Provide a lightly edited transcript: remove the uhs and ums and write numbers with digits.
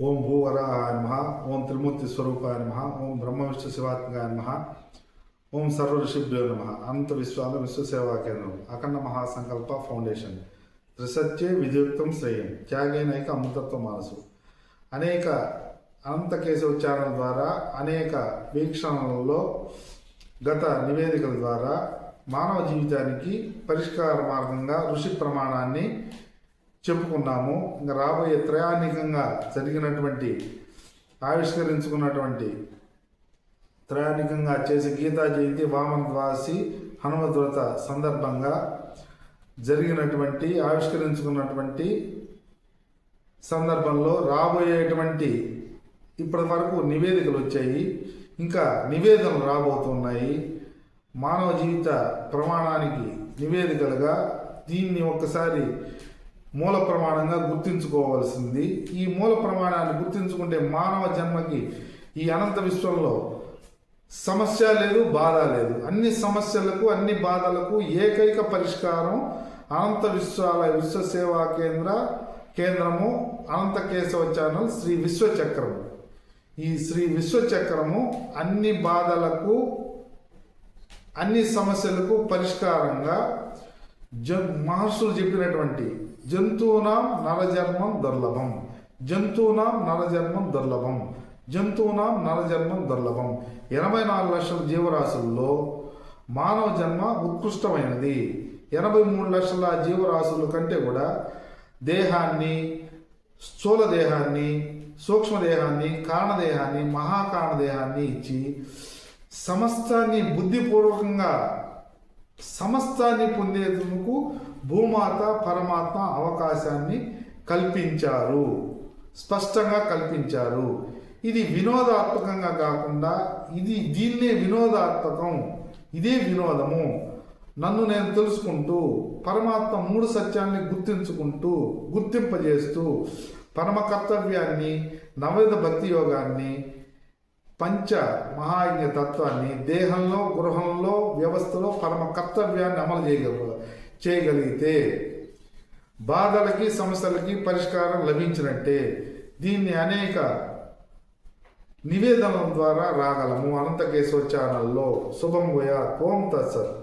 ఓం భూవరాహాయ నమః, ఓం త్రిమూర్తి స్వరూపాయ నమః, ఓం బ్రహ్మ విష్ణు శివాత్మకాయ నమః, ఓం సర్వ ఋషిభ్యో నమః. అనంత విశ్వాల విశ్వసేవా కేంద్రం, అఖండ మహాసంకల్ప ఫౌండేషన్, త్రిసత్యే విధియుక్తం శ్రేయం, త్యాగేనైక అమృతత్వ మనసు. అనేక అనంత కేశవ ఛానల్ ద్వారా అనేక వీక్షణలలో గత నివేదికల ద్వారా మానవ జీవితానికి పరిష్కార మార్గంగా ఋషి ప్రమాణాన్ని చెప్పుకున్నాము. ఇంకా రాబోయే త్రయాణికంగా జరిగినటువంటి ఆవిష్కరించుకున్నటువంటి త్రయాణికంగా చేసే గీతా జయంతి, వామన ద్వాదశి, హనుమద్వ్రత సందర్భంగా జరిగినటువంటి ఆవిష్కరించుకున్నటువంటి సందర్భంలో రాబోయేటువంటి ఇప్పటి వరకు నివేదికలు వచ్చాయి, ఇంకా నివేదనలు రాబోతున్నాయి. మానవ జీవిత ప్రమాణానికి నివేదికలుగా దీన్ని ఒక్కసారి మూల ప్రమాణంగా గుర్తించుకోవాల్సింది. ఈ మూల ప్రమాణాన్ని గుర్తించుకుంటే మానవ జన్మకి ఈ అనంత విశ్వంలో సమస్య లేదు, బాధ లేదు. అన్ని సమస్యలకు అన్ని బాధలకు ఏకైక పరిష్కారం అనంత విశ్వసేవా కేంద్రము అనంత కేశవ ఛానల్ శ్రీ విశ్వచక్రము. ఈ శ్రీ విశ్వచక్రము అన్ని బాధలకు అన్ని సమస్యలకు పరిష్కారంగా మహర్షులు చెప్పినటువంటి జంతువునాం నరజన్మం దుర్లభం, జంతువునాం నరజన్మం దుర్లభం, జంతువునాం నరజన్మం దుర్లభం. 84 లక్షల జీవరాశుల్లో మానవ జన్మ ఉత్కృష్టమైనది. 83 లక్షల జీవరాశుల కంటే కూడా దేహాన్ని, స్థూల దేహాన్ని, సూక్ష్మదేహాన్ని, కారణదేహాన్ని, మహాకారణదేహాన్ని ఇచ్చి సమస్తాన్ని బుద్ధిపూర్వకంగా సమస్తాన్ని పొందేందుకు భూమాత పరమాత్మ అవకాశాన్ని కల్పించారు, స్పష్టంగా కల్పించారు. ఇది వినోదాత్మకంగా కాకుండా దీన్నే వినోదాత్మకం, ఇదే వినోదము. నన్ను నేను తెలుసుకుంటూ పరమాత్మ 3 సత్యాన్ని గుర్తింపజేస్తూ పరమ కర్తవ్యాన్ని, నవవిధ భక్తి యోగాన్ని, పంచ మహాయజ్ఞ తత్వాన్ని దేహంలో, గృహంలో, వ్యవస్థలో పరమ కర్తవ్యాన్ని అమలు చేయగలిగితే బాధలకి, సమస్యలకి పరిష్కారం లభించినట్టే. దీన్ని అనేక నివేదనల ద్వారా రాగలము. అనంత కేశవ ఛానల్లో శుభం భూయాత్. ఓం తత్సత్.